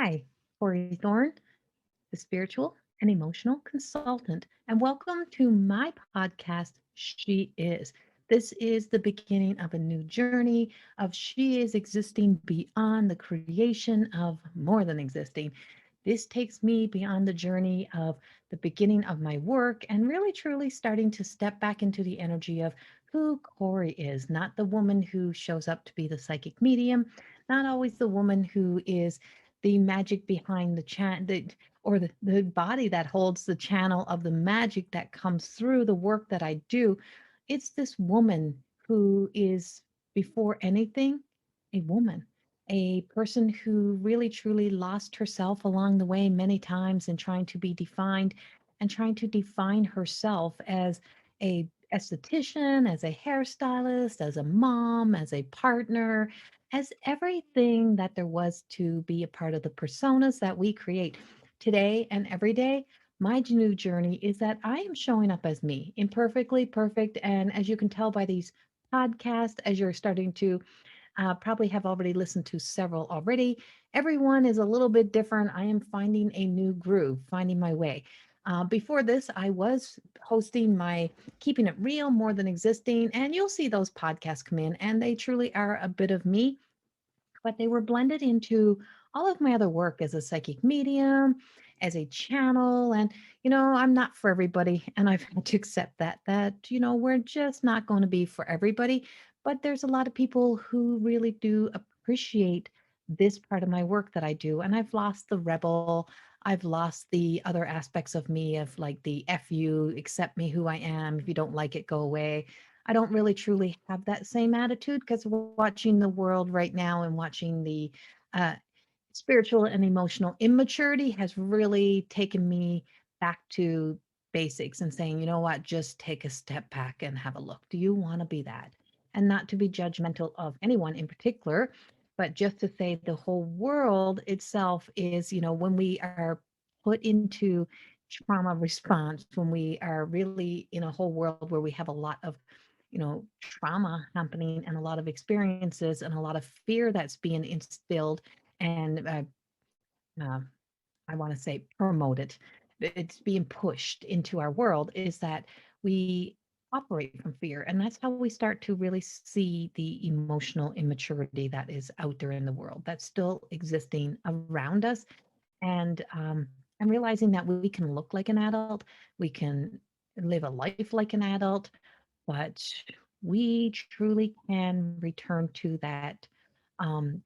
Hi, Corrie Thorne, the spiritual and emotional consultant, and welcome to my podcast, She Is. This is the beginning of a new journey of She is existing beyond the creation of more than existing. This takes me beyond the journey of the beginning of my work and really truly starting to step back into the energy of who Corey is, not the woman who shows up to be the psychic medium, not always the woman who is the magic behind the chat or the body that holds the channel of the magic that comes through the work that I do. It's this woman who is, before anything, a woman, a person who really truly lost herself along the way many times in trying to be defined and trying to define herself as a esthetician, as a hairstylist, as a mom, as a partner, as everything that there was to be a part of the personas that we create today and every day. My new journey is that I am showing up as me, imperfectly perfect. And as you can tell by these podcasts, as you're starting to probably have already listened to several already. Everyone is a little bit different. I am finding a new groove, finding my way. Before this, I was hosting my Keeping It Real More Than Existing, and you'll see those podcasts come in, and they truly are a bit of me, but they were blended into all of my other work as a psychic medium, as a channel. And, I'm not for everybody. And I've had to accept that, we're just not going to be for everybody. But there's a lot of people who really do appreciate this part of my work that I do. And I've lost the rebel. I've lost the other aspects of me of like the F you, accept me who I am. If you don't like it, go away. I don't really truly have that same attitude because watching the world right now and watching the uh, spiritual and emotional immaturity has really taken me back to basics and saying, you know what, just take a step back and have a look. Do you want to be that? And not to be judgmental of anyone in particular, but just to say the whole world itself is, when we are put into trauma response, when we are really in a whole world where we have a lot of trauma happening and a lot of experiences and a lot of fear that's being instilled and uh, I want to say promoted. It's being pushed into our world is that we operate from fear. And that's how we start to really see the emotional immaturity that is out there in the world that's still existing around us. And I'm realizing that we can look like an adult, we can live a life like an adult, but we truly can return to that um,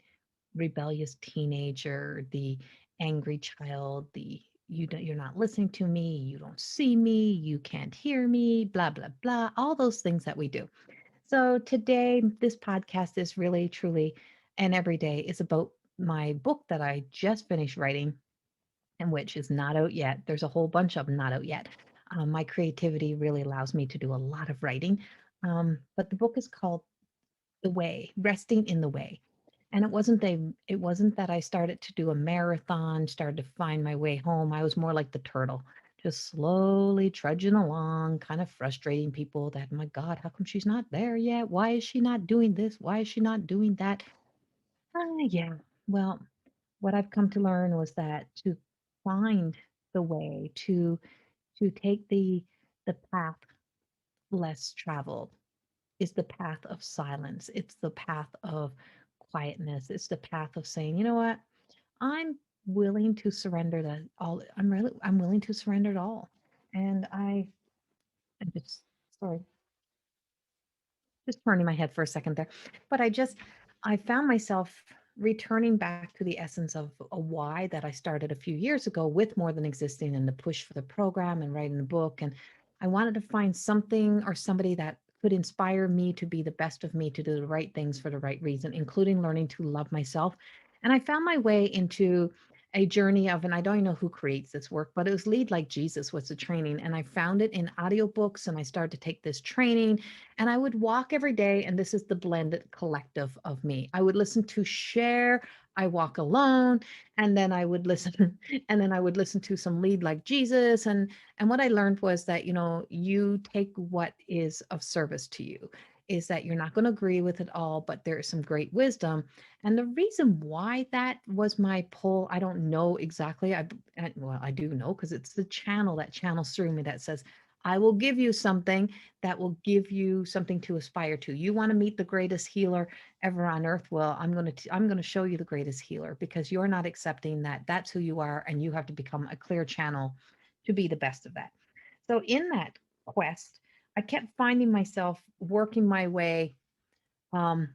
rebellious teenager, the angry child, the you're not listening to me, you don't see me, you can't hear me, blah blah blah, all those things that we do. So today this podcast is really truly and every day is about my book that I just finished writing and which is not out yet. There's a whole bunch of them not out yet. My creativity really allows me to do a lot of writing. But the book is called The Way, Resting in the Way. And it wasn't that I started to do a marathon, started to find my way home. I was more like the turtle, just slowly trudging along, kind of frustrating people that, my God, how come she's not there yet? Why is she not doing this? Why is she not doing that? Yeah. Well, what I've come to learn was that to find the way to take the path less traveled is the path of silence. It's the path of quietness. It's the path of saying, you know what? I'm willing to surrender that all. I'm willing to surrender it all. And I just sorry, just turning my head for a second there. But I found myself returning back to the essence of a why that I started a few years ago with More Than Existing and the push for the program and writing the book. And I wanted to find something or somebody that could inspire me to be the best of me, to do the right things for the right reason, including learning to love myself. And I found my way into a journey of, and I don't even know who creates this work, but it was Lead Like Jesus was the training. And I found it in audiobooks and I started to take this training and I would walk every day, and this is the blended collective of me. I would listen to Share, I Walk Alone, and then I would listen, and then I would listen to some Lead Like Jesus. And what I learned was that, you take what is of service to you. is that you're not going to agree with it all, but there is some great wisdom. And the reason why that was my pull, I don't know exactly. Well, I do know because it's the channel that channels through me that says, I will give you something that will give you something to aspire to. You want to meet the greatest healer ever on earth? Well, I'm going to show you the greatest healer because you're not accepting that that's who you are and you have to become a clear channel to be the best of that. So in that quest, I kept finding myself working my way um,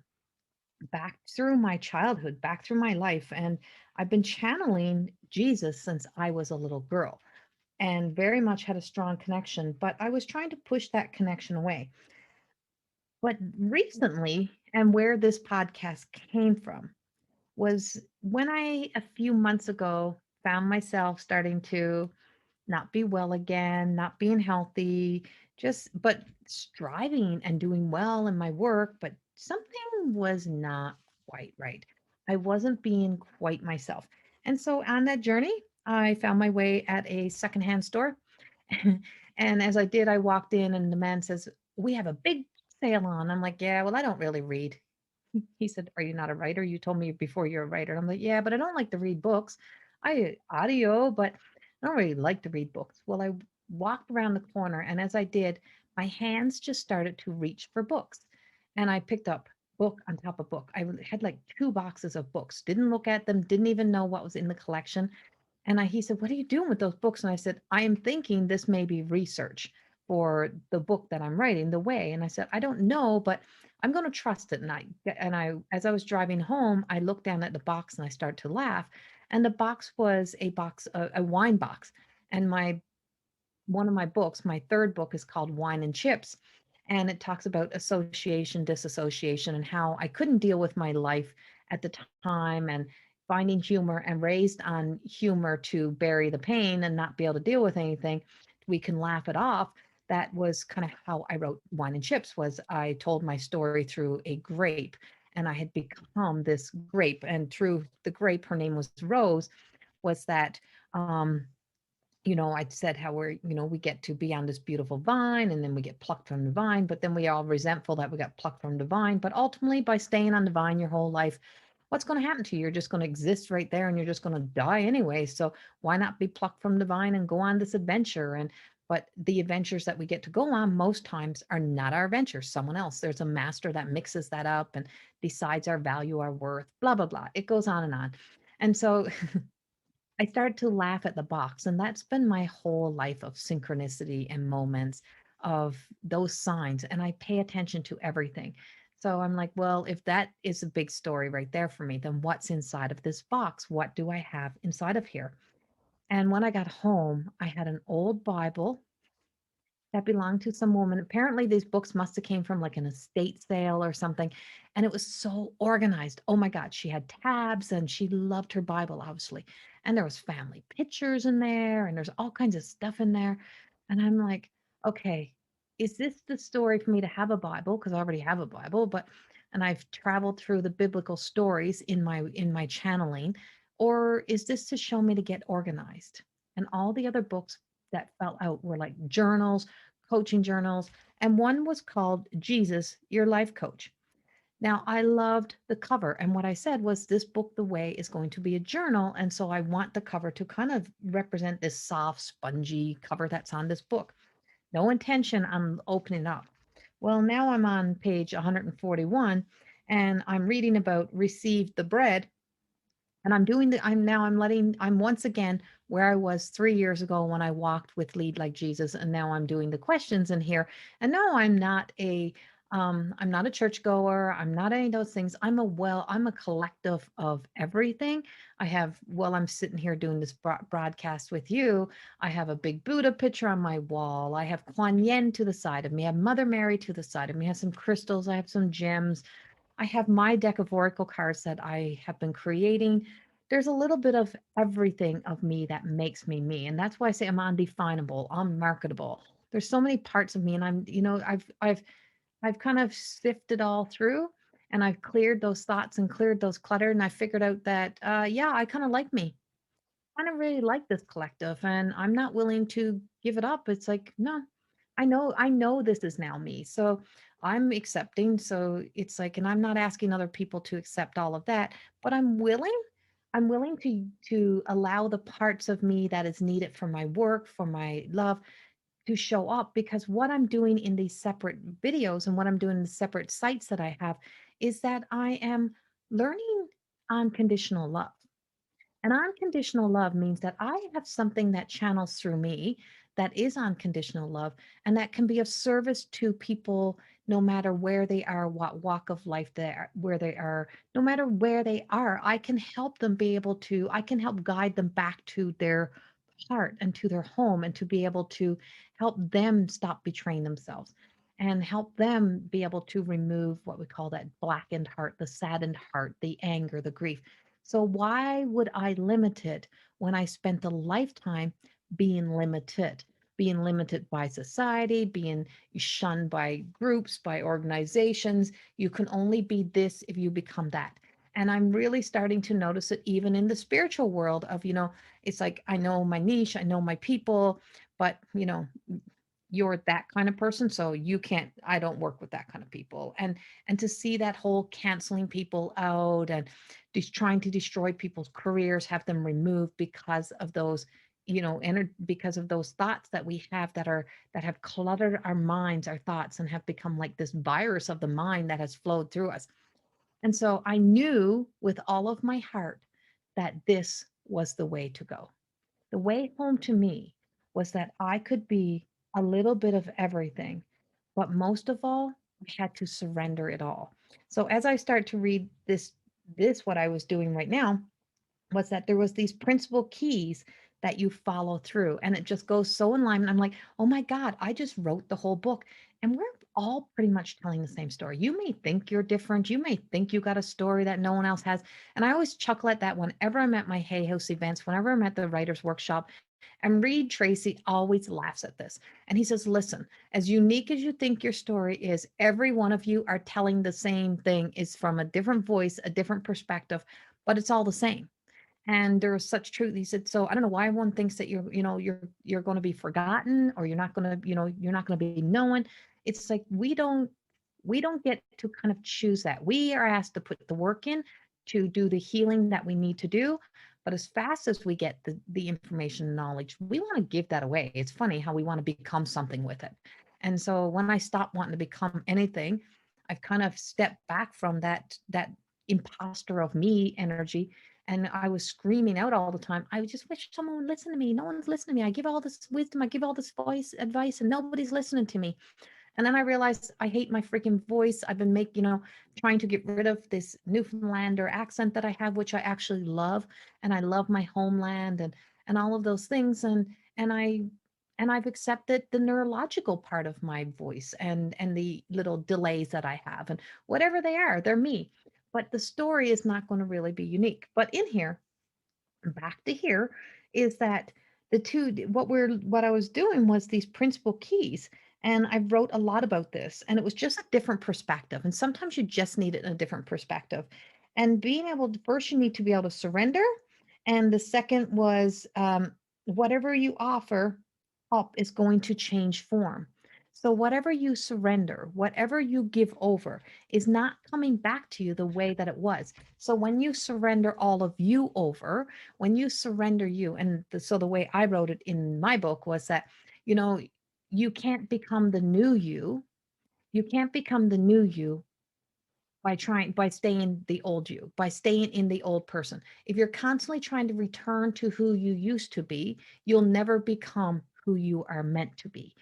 back through my childhood, back through my life. And I've been channeling Jesus since I was a little girl and very much had a strong connection, but I was trying to push that connection away. But recently, and where this podcast came from, was when I, a few months ago, found myself starting to not be well again, not being healthy, just but striving and doing well in my work, but something was not quite right. I wasn't being quite myself. And so on that journey, I found my way at a secondhand store. And as I did, I walked in and the man says, "We have a big sale on." I'm like, "Yeah, well, I don't really read." He said, "Are you not a writer? You told me before you're a writer." I'm like, "Yeah, but I don't like to read books. I audio, but I don't really like to read books." Well, I walked around the corner, and as I did, my hands just started to reach for books. And I picked up book on top of book. I had like two boxes of books, didn't look at them, didn't even know what was in the collection. And he said, "What are you doing with those books?" And I said, "I am thinking this may be research for the book that I'm writing, The Way." And I said, "I don't know, but I'm going to trust it." As I was driving home, I looked down at the box and I started to laugh. And the box was a wine box. And one of my books, my third book, is called Wine and Chips. And it talks about association, disassociation, and how I couldn't deal with my life at the time and finding humor and raised on humor to bury the pain and not be able to deal with anything. We can laugh it off. That was kind of how I wrote Wine and Chips, was I told my story through a grape and I had become this grape. And through the grape, her name was Rose, was that I said how we get to be on this beautiful vine and then we get plucked from the vine, but then we are all resentful that we got plucked from the vine. But ultimately, by staying on the vine your whole life, what's going to happen to you? You're just going to exist right there and you're just going to die anyway. So why not be plucked from the vine and go on this adventure? But the adventures that we get to go on most times are not our adventures. Someone else, there's a master that mixes that up and decides our value, our worth, blah, blah, blah. It goes on and on. And so I started to laugh at the box, and that's been my whole life of synchronicity and moments of those signs. And I pay attention to everything. So I'm like, well, if that is a big story right there for me, then what's inside of this box? What do I have inside of here? And when I got home, I had an old Bible that belonged to some woman. Apparently, these books must have came from like an estate sale or something. And it was so organized. Oh my God, she had tabs and she loved her Bible, obviously. And there was family pictures in there and there's all kinds of stuff in there. And I'm like, okay, is this the story for me to have a Bible? Because I already have a Bible, and I've traveled through the biblical stories in my channeling, or is this to show me to get organized? And all the other books that fell out were like journals, coaching journals, and one was called Jesus, Your Life Coach. Now, I loved the cover, and what I said was, this book, The Way, is going to be a journal, and so I want the cover to kind of represent this soft, spongy cover that's on this book. No intention on opening up. Well, now I'm on page 141, and I'm reading about receive the bread, and I'm once again where I was 3 years ago when I walked with Lead Like Jesus. And now I'm doing the questions in here. And no, I'm not a churchgoer. I'm not any of those things. I'm a collective of everything. While I'm sitting here doing this broadcast with you, I have a big Buddha picture on my wall. I have Kuan Yin to the side of me. I have Mother Mary to the side of me. I have some crystals. I have some gems. I have my deck of oracle cards that I have been creating. There's a little bit of everything of me that makes me me. And that's why I say I'm undefinable, unmarketable. There's so many parts of me and I've kind of sifted all through and I've cleared those thoughts and cleared those clutter and I figured out that yeah, I kind of like me. I don't really like this collective and I'm not willing to give it up. It's like, no, I know this is now me. So I'm accepting. So it's like, and I'm not asking other people to accept all of that, but I'm willing to allow the parts of me that is needed for my work, for my love, to show up, because what I'm doing in these separate videos and what I'm doing in the separate sites that I have is that I am learning unconditional love. And unconditional love means that I have something that channels through me that is unconditional love, and that can be of service to people no matter where they are, what walk of life they are, where they are, no matter where they are. I can help them be able to, I can help guide them back to their heart and to their home, and to be able to help them stop betraying themselves and help them be able to remove what we call that blackened heart, the saddened heart, the anger, the grief. So why would I limit it when I spent a lifetime being limited? Being limited by society, being shunned by groups, by organizations. You can only be this if you become that. And I'm really starting to notice it even in the spiritual world of, it's like I know my niche, I know my people, but you're that kind of person, so you can't, I don't work with that kind of people. And to see that whole canceling people out and just trying to destroy people's careers, have them removed because of those, because of those thoughts that we have that have cluttered our minds, our thoughts, and have become like this virus of the mind that has flowed through us. And so I knew with all of my heart that this was the way to go. The way home to me was that I could be a little bit of everything, but most of all, I had to surrender it all. So as I start to read this what I was doing right now was that there was these principal keys that you follow through, and it just goes so in line. And I'm like, oh my God, I just wrote the whole book, and we're all pretty much telling the same story. You may think you're different, you may think you got a story that no one else has. And I always chuckle at that whenever I'm at my Hay House events, whenever I'm at the writers workshop. And Reed Tracy always laughs at this, and he says, listen, as unique as you think your story is, every one of you are telling the same thing, is from a different voice, a different perspective, but it's all the same. And there was such truth. He said, so I don't know why everyone thinks that you're going to be forgotten, or you're not going to, you're not going to be known. It's like we don't get to kind of choose that. We are asked to put the work in to do the healing that we need to do. But as fast as we get the information and knowledge, we want to give that away. It's funny how we want to become something with it. And so when I stopped wanting to become anything, I've kind of stepped back from that imposter of me energy. And I was screaming out all the time, I just wish someone would listen to me. No one's listening to me. I give all this wisdom, I give all this voice advice, and nobody's listening to me. And then I realized I hate my freaking voice. I've been trying to get rid of this Newfoundlander accent that I have, which I actually love. And I love my homeland and all of those things. And I've accepted the neurological part of my voice and the little delays that I have, and whatever they are, they're me. But the story is not going to really be unique. But in here, back to here, is that what I was doing was these principal keys. And I wrote a lot about this, and it was just a different perspective. And sometimes you just need it in a different perspective. And being able to, first, you need to be able to surrender. And the second was, whatever you offer up is going to change form. So whatever you surrender, whatever you give over, is not coming back to you the way that it was. So when you surrender all of you over, when you surrender you, and so the way I wrote it in my book was that, you know, you can't become the new you. You can't become the new you by staying the old you, by staying in the old person. If you're constantly trying to return to who you used to be, you'll never become who you are meant to be.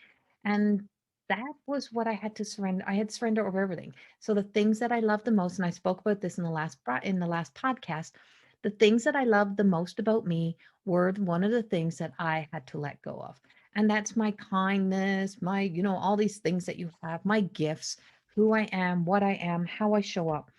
And that was what I had to surrender. I had surrender over everything. So the things that I love the most, and I spoke about this in the last podcast, the things that I loved the most about me were one of the things that I had to let go of. And that's my kindness, my, all these things that you have, my gifts, who I am, what I am, how I show up.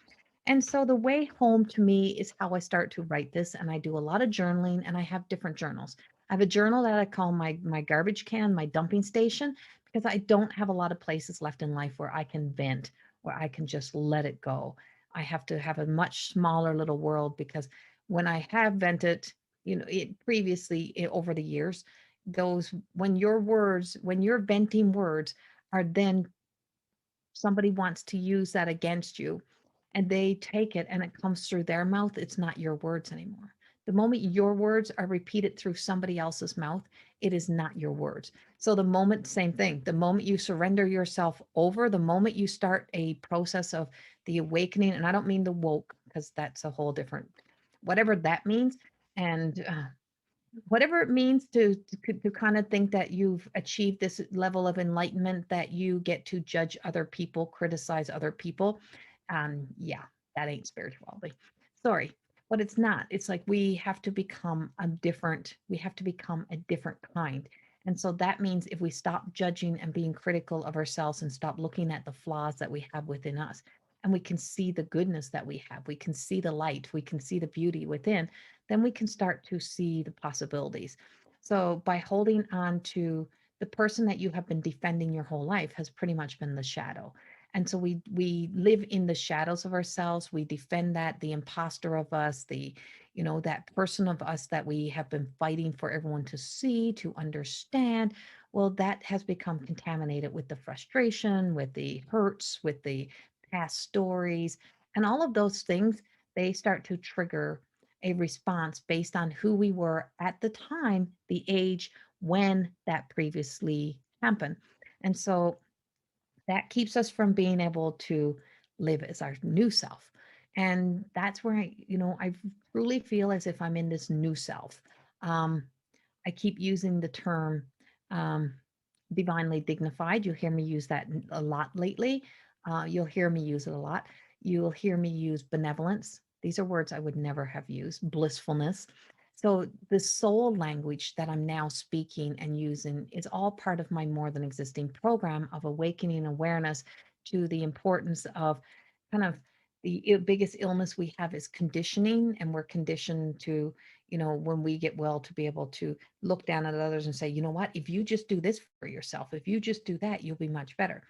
And so the way home to me is how I start to write this. And I do a lot of journaling, and I have different journals. I have a journal that I call my garbage can, my dumping station, because I don't have a lot of places left in life where I can vent, where I can just let it go. I have to have a much smaller little world, because when I have vented, it previously over the years, those when you're venting words are then somebody wants to use that against you and they take it and it comes through their mouth, it's not your words anymore. The moment your words are repeated through somebody else's mouth, it is not your words. So the moment, same thing, the moment you surrender yourself over, the moment you start a process of the awakening, and I don't mean the woke because that's a whole different, whatever that means. And whatever it means to kind of think that you've achieved this level of enlightenment that you get to judge other people, criticize other people. Yeah, that ain't spirituality. Sorry, but it's not. It's like we have to become a different kind. And so that means if we stop judging and being critical of ourselves and stop looking at the flaws that we have within us, and we can see the goodness that we have, we can see the light, we can see the beauty within, then we can start to see the possibilities. So by holding on to the person that you have been defending your whole life has pretty much been the shadow. And so we live in the shadows of ourselves. We defend that, the imposter of us, the, that person of us that we have been fighting for everyone to see, to understand. Well, that has become contaminated with the frustration, with the hurts, with the past stories, and all of those things, they start to trigger a response based on who we were at the time, the age when that previously happened. And so that keeps us from being able to live as our new self. And that's where I truly feel as if I'm in this new self. Um, I keep using the term um, divinely dignified. You'll hear me use that a lot lately. You'll hear me use it a lot. You'll hear me use benevolence. These are words I would never have used. Blissfulness. So the soul language that I'm now speaking and using is all part of my more than existing program of awakening awareness to the importance of kind of the biggest illness we have is conditioning, and we're conditioned to, when we get well, to be able to look down at others and say, you know what, if you just do this for yourself, if you just do that, you'll be much better.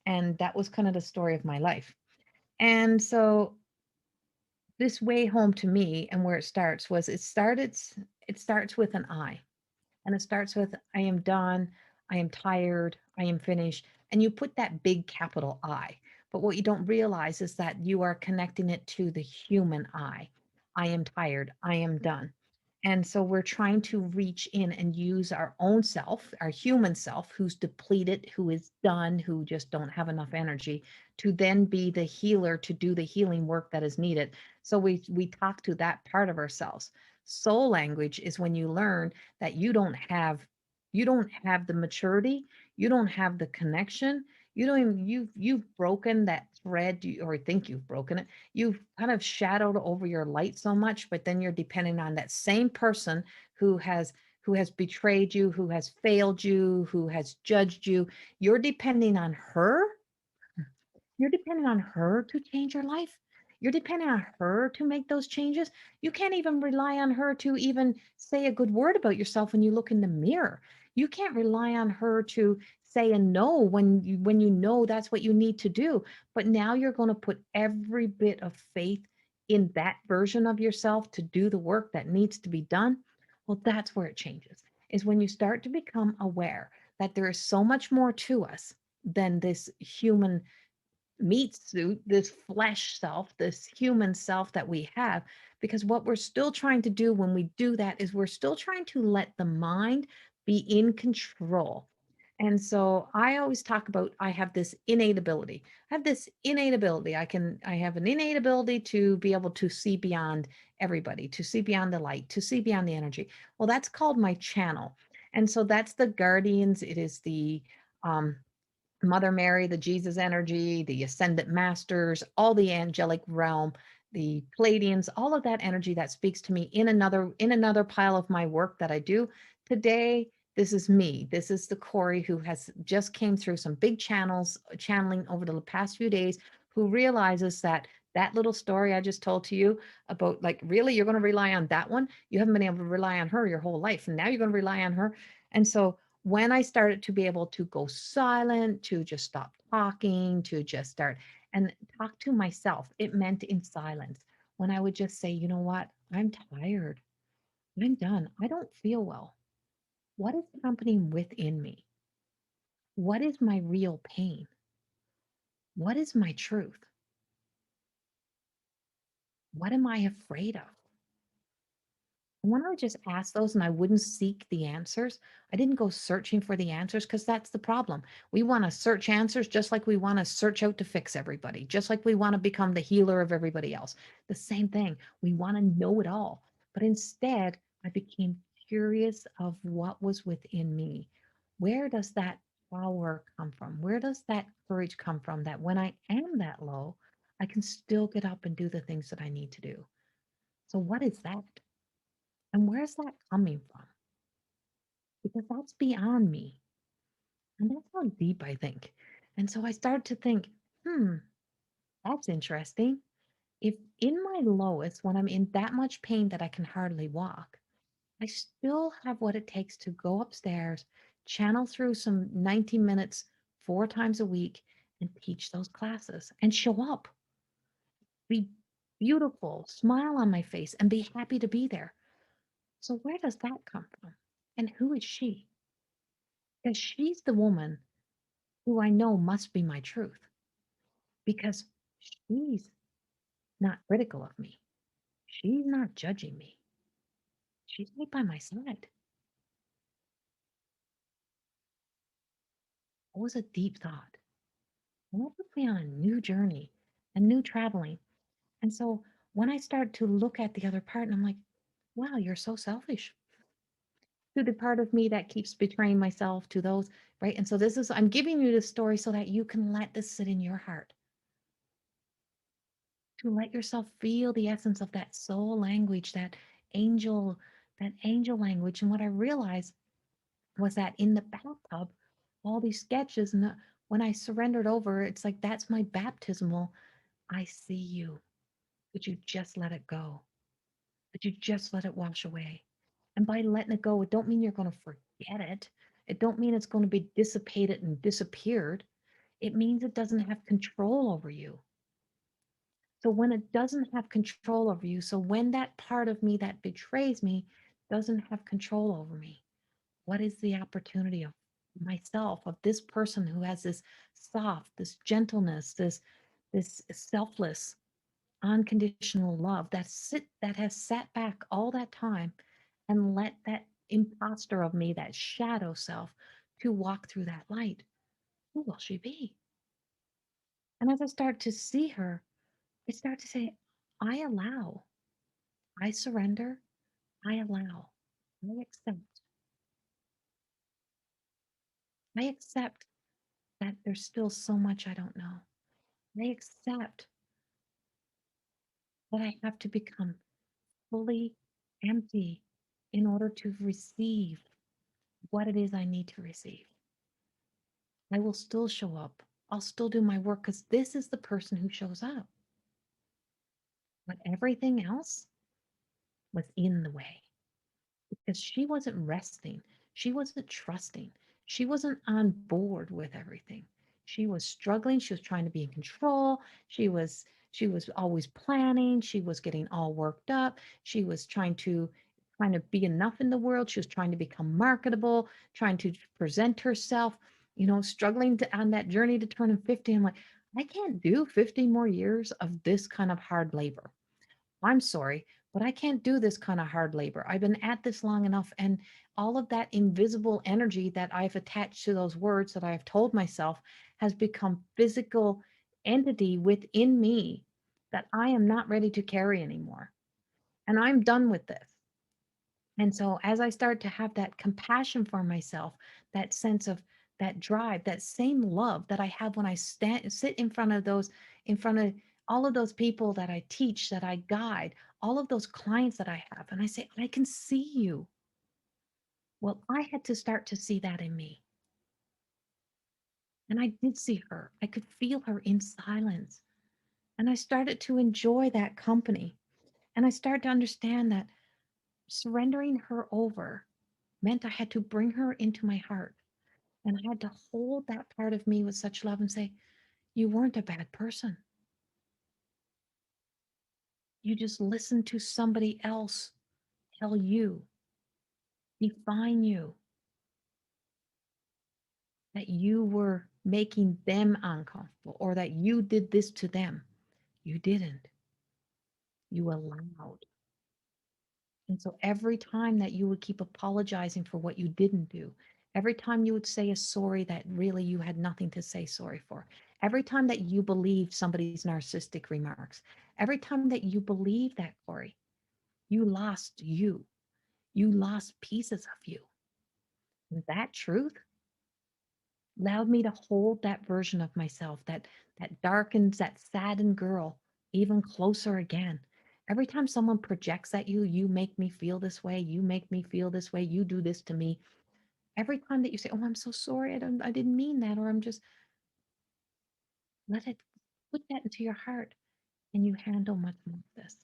And that was kind of the story of my life. And so this way home to me and where it starts was it starts with an I. And it starts with I am done, I am tired, I am finished. And you put that big capital I. But what you don't realize is that you are connecting it to the human I. I am tired, I am done. And so we're trying to reach in and use our own self, our human self, who's depleted, who is done, who just don't have enough energy, to then be the healer, to do the healing work that is needed. So we talk to that part of ourselves. Soul language is when you learn that you don't have the maturity, you don't have the connection, you don't even you've broken that thread, or think you've broken it. You've kind of shadowed over your light so much, but then you're depending on that same person who has betrayed you, who has failed you, who has judged you. You're depending on her you're depending on her to change your life. You're depending on her to make those changes. You can't even rely on her to even say a good word about yourself when you look in the mirror. You can't rely on her to say a no when you know that's what you need to do. But now you're going to put every bit of faith in that version of yourself to do the work that needs to be done. Well, that's where it changes. Is when you start to become aware that there is so much more to us than this human meat suit, this flesh self, this human self that we have. Because what we're still trying to do when we do that is we're still trying to let the mind be in control. And so I always talk about I have this innate ability. I have this innate ability. I have an innate ability to be able to see beyond everybody, to see beyond the light, to see beyond the energy. Well, that's called my channel. And so that's the guardians. It is the um, Mother Mary, the Jesus energy, the ascendant masters, all the angelic realm, the Pleiadians, all of that energy that speaks to me in another pile of my work that I do. Today, this is me. This is the Corrie who has just came through some big channeling over the past few days, who realizes that little story I just told to you about, like, really, you're going to rely on that one? You haven't been able to rely on her your whole life, and now you're going to rely on her. And so when I started to be able to go silent, to just stop talking, to just start and talk to myself, it meant in silence. When I would just say, you know what, I'm tired, I'm done, I don't feel well. What is happening within me? What is my real pain? What is my truth? What am I afraid of? And when I would just ask those and I wouldn't seek the answers, I didn't go searching for the answers because that's the problem. We want to search answers just like we want to search out to fix everybody, just like we want to become the healer of everybody else. The same thing. We want to know it all. But instead, I became curious of what was within me. Where does that power come from? Where does that courage come from that when I am that low, I can still get up and do the things that I need to do? So, what is that? And where's that coming from? Because that's beyond me. And that's how deep I think. And so I started to think, hmm, that's interesting. If in my lowest, when I'm in that much pain that I can hardly walk, I still have what it takes to go upstairs, channel through some 90 minutes 4 times a week, and teach those classes and show up, be beautiful, smile on my face, and be happy to be there. So, where does that come from? And who is she? Because she's the woman who I know must be my truth because she's not critical of me. She's not judging me. She's right by my side. It was a deep thought. And that took me on a new journey, a new traveling. And so when I start to look at the other part, and I'm like, wow, you're so selfish. To the part of me that keeps betraying myself to those, right? And so this is, I'm giving you this story so that you can let this sit in your heart, to let yourself feel the essence of that soul language, angel, that angel language. And what I realized was that in the bathtub, all these sketches, and when I surrendered over, it's like that's my baptismal. I see you, but you just let it go, but you just let it wash away. And by letting it go, it don't mean you're going to forget it. It don't mean it's going to be dissipated and disappeared. It means it doesn't have control over you. So when it doesn't have control over you, so when that part of me that betrays me doesn't have control over me, what is the opportunity of myself, of this person who has this soft, this gentleness, this selfless, unconditional love that has sat back all that time and let that imposter of me, that shadow self, to walk through that light? Who will she be? And as I start to see her, I start to say, I allow. I surrender. I allow. I accept. I accept that there's still so much I don't know. I accept that I have to become fully empty in order to receive what it is I need to receive. I will still show up. I'll still do my work because this is the person who shows up. But everything else was in the way, because she wasn't resting. She wasn't trusting. She wasn't on board with everything. She was struggling. She was trying to be in control. She was always planning. She was getting all worked up. She was trying to be enough in the world. She was trying to become marketable, trying to present herself, struggling on that journey to turning 50. I'm like, I can't do 50 more years of this kind of hard labor. I'm sorry, but I can't do this kind of hard labor. I've been at this long enough, and all of that invisible energy that I've attached to those words that I've told myself has become physical entity within me that I am not ready to carry anymore. And I'm done with this. And so as I start to have that compassion for myself, that sense of that drive, that same love that I have when I sit in front of all of those people that I teach, that I guide, all of those clients that I have, and I say, I can see you. Well, I had to start to see that in me. And I did see her. I could feel her in silence. And I started to enjoy that company. And I started to understand that surrendering her over meant I had to bring her into my heart. And I had to hold that part of me with such love and say, you weren't a bad person. You just listened to somebody else tell you, define you. that you were making them uncomfortable or that you did this to them. You didn't. You allowed. And so every time that you would keep apologizing for what you didn't do, every time you would say a sorry that really you had nothing to say sorry for, every time that you believed somebody's narcissistic remarks, every time that you believed that, Corey, you lost you. You lost pieces of you. And that truth allowed me to hold that version of myself, that darkened, that saddened girl, even closer again. Every time someone projects at you, you make me feel this way, you make me feel this way, you do this to me. Every time that you say, "Oh, I'm so sorry, I didn't mean that," or I'm just let it put that into your heart and you handle much more of this.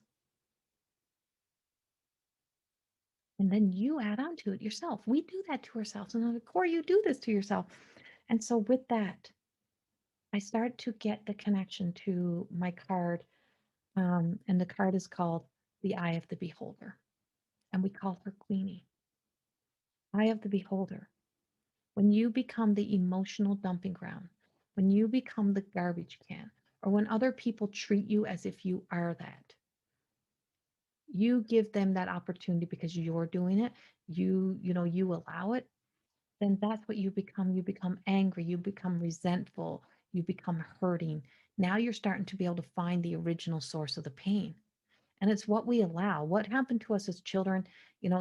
And then you add on to it yourself. We do that to ourselves. And I'm like, Corey, you do this to yourself. And so with that, I start to get the connection to my card. And the card is called the Eye of the Beholder. And we call her Queenie. Eye of the Beholder. When you become the emotional dumping ground, when you become the garbage can, or when other people treat you as if you are that, you give them that opportunity because you're doing it. You allow it, then that's what you become. You become angry, you become resentful, you become hurting. Now you're starting to be able to find the original source of the pain. And it's what we allow. What happened to us as children,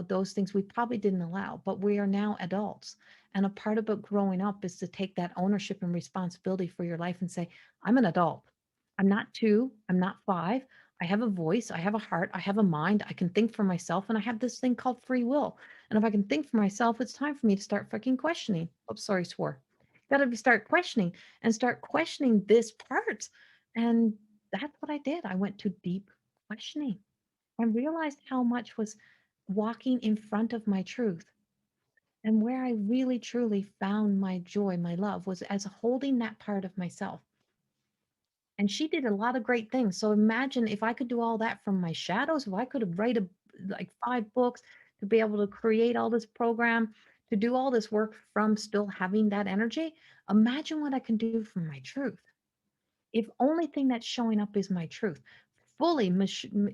those things we probably didn't allow, but we are now adults. And a part about growing up is to take that ownership and responsibility for your life and say, I'm an adult. I'm not two, I'm not five. I have a voice, I have a heart, I have a mind, I can think for myself, and I have this thing called free will. And if I can think for myself, it's time for me to start fucking questioning. Oh, sorry, swore. Gotta start questioning and start questioning this part. And that's what I did. I went to deep questioning and realized how much was walking in front of my truth. And where I really truly found my joy, my love, was as holding that part of myself. And she did a lot of great things. So imagine if I could do all that from my shadows, if I could have write like 5 books to be able to create all this program, to do all this work from still having that energy, imagine what I can do from my truth. If only thing that's showing up is my truth, fully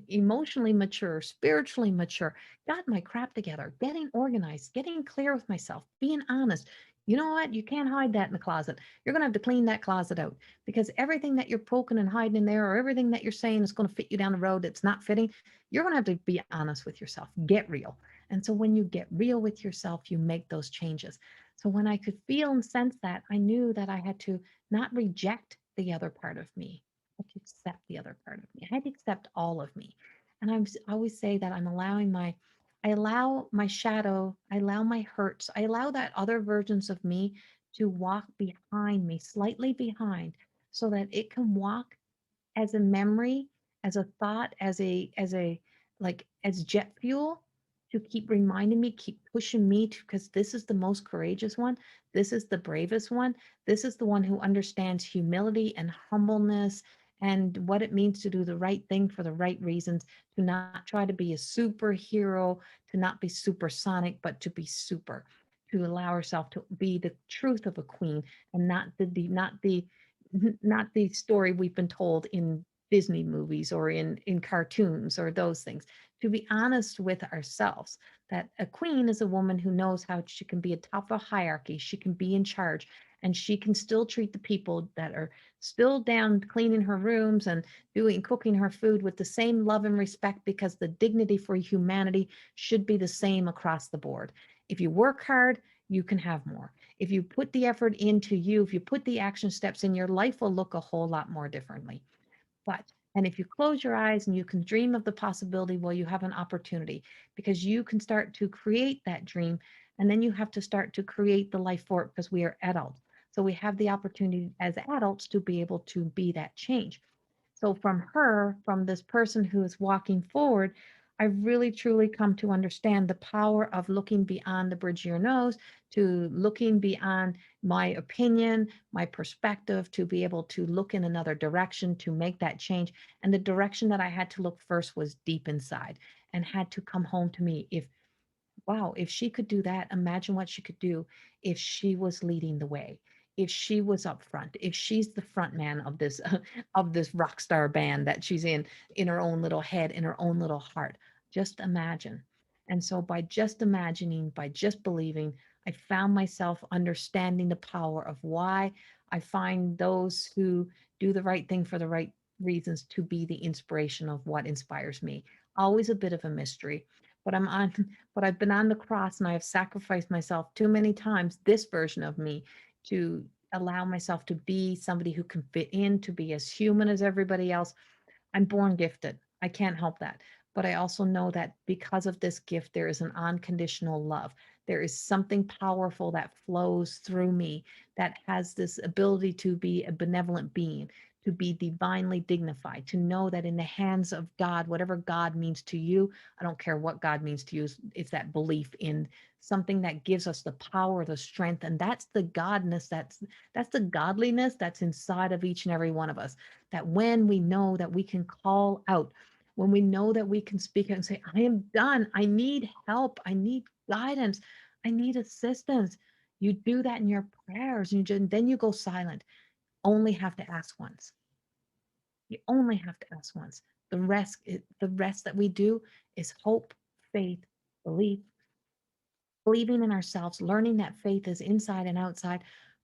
emotionally mature, spiritually mature, got my crap together, getting organized, getting clear with myself, being honest. You know what? You can't hide that in the closet. You're going to have to clean that closet out because everything that you're poking and hiding in there, or everything that you're saying is going to fit you down the road that's not fitting, you're going to have to be honest with yourself. Get real. And so when you get real with yourself, you make those changes. So when I could feel and sense that, I knew that I had to not reject the other part of me. I had to accept the other part of me. I had to accept all of me. And I always say that I allow my shadow, I allow my hurts, I allow that other versions of me to walk behind me, slightly behind, so that it can walk as a memory, as a thought, as a like as jet fuel to keep reminding me, keep pushing me to, because this is the most courageous one. This is the bravest one. This is the one who understands humility and humbleness and what it means to do the right thing for the right reasons, to not try to be a superhero, to not be supersonic, but to be super, to allow herself to be the truth of a queen and not the story we've been told in Disney movies or in cartoons or those things. To be honest with ourselves, that a queen is a woman who knows how she can be atop a hierarchy, she can be in charge, and she can still treat the people that are still down cleaning her rooms and doing cooking her food with the same love and respect, because the dignity for humanity should be the same across the board. If you work hard, you can have more. If you put the effort into you, if you put the action steps in, your life will look a whole lot more differently. And if you close your eyes and you can dream of the possibility, well, you have an opportunity, because you can start to create that dream. And then you have to start to create the life for it, because we are adults. So we have the opportunity as adults to be able to be that change. So from this person who is walking forward, I've really truly come to understand the power of looking beyond the bridge of your nose, to looking beyond my opinion, my perspective, to be able to look in another direction, to make that change. And the direction that I had to look first was deep inside and had to come home to me. If wow, if she could do that, imagine what she could do if she was leading the way, if she was up front, if she's the front man of this of this rock star band that she's in her own little head, in her own little heart. Just imagine. And so by just imagining, by just believing, I found myself understanding the power of why I find those who do the right thing for the right reasons to be the inspiration of what inspires me. Always a bit of a mystery, but I'm on but I've been on the cross and I have sacrificed myself too many times, this version of me, to allow myself to be somebody who can fit in, to be as human as everybody else. I'm born gifted. I can't help that. But I also know that because of this gift, there is an unconditional love. There is something powerful that flows through me that has this ability to be a benevolent being, to be divinely dignified, to know that in the hands of God, whatever God means to you, I don't care what God means to you, it's that belief in something that gives us the power, the strength, and that's the godness, that's the godliness that's inside of each and every one of us, that when we know that we can call out, when we know that we can speak out and say, I am done, I need help, I need guidance, I need assistance. You do that in your prayers, and then you go silent. Only have to ask once. You only have to ask once. The rest that we do is hope, faith, belief, believing in ourselves, learning that faith is inside and outside.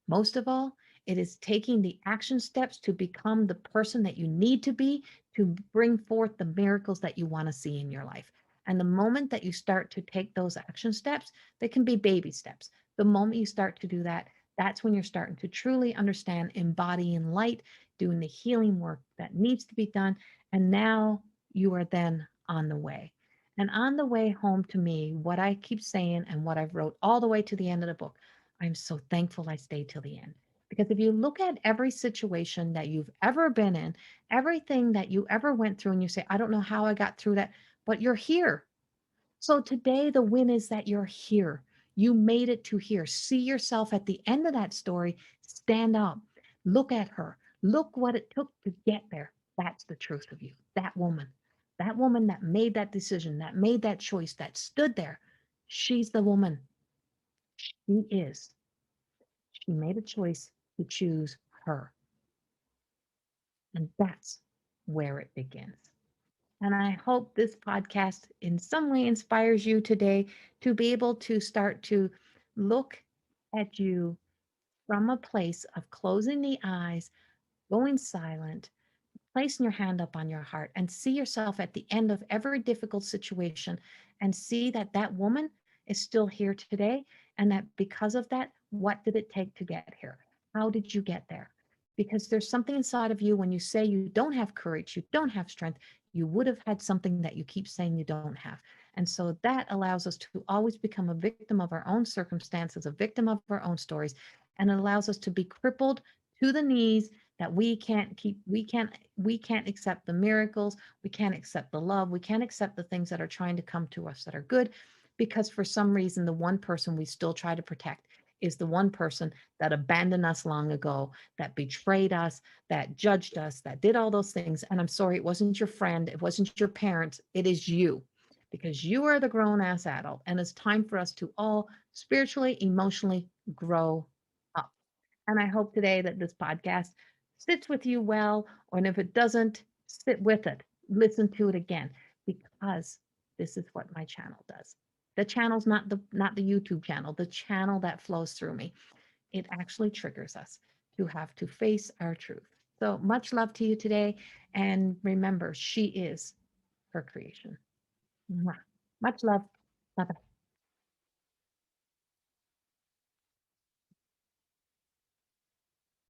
Most of all, it is taking the action steps to become the person that you need to be to bring forth the miracles that you want to see in your life. And the moment that you start to take those action steps, they can be baby steps. The moment you start to do that, that's when you're starting to truly understand embodying light, doing the healing work that needs to be done. And now you are then on the way. And on the way home to me, what I keep saying and what I've wrote all the way to the end of the book, I'm so thankful I stayed till the end. Because if you look at every situation that you've ever been in, everything that you ever went through, and you say, I don't know how I got through that, but you're here. So today, the win is that you're here. You made it to here. See yourself at the end of that story. Stand up. Look at her. Look what it took to get there. That's the truth of you. That woman that made that decision, that made that choice, that stood there. She's the woman. She is. She made a choice to choose her. And that's where it begins. And I hope this podcast in some way inspires you today to be able to start to look at you from a place of closing the eyes, going silent, placing your hand up on your heart, and see yourself at the end of every difficult situation and see that that woman is still here today. And that because of that, what did it take to get here? How did you get there? Because there's something inside of you when you say you don't have courage, you don't have strength, you would have had something that you keep saying you don't have. And so that allows us to always become a victim of our own circumstances, a victim of our own stories, and it allows us to be crippled to the knees, that we can't accept the miracles, we can't accept the love, we can't accept the things that are trying to come to us that are good, because for some reason the one person we still try to protect is the one person that abandoned us long ago, that betrayed us, that judged us, that did all those things. And I'm sorry, it wasn't your friend, it wasn't your parents, it is you, because you are the grown ass adult, and it's time for us to all spiritually, emotionally grow up. And I hope today that this podcast sits with you well, or and if it doesn't, sit with it, listen to it again, because this is what my channel does. The channel's not the YouTube channel, the channel that flows through me. It actually triggers us to have to face our truth. So much love to you today. And remember, she is her creation. Mwah. Much love. Bye bye.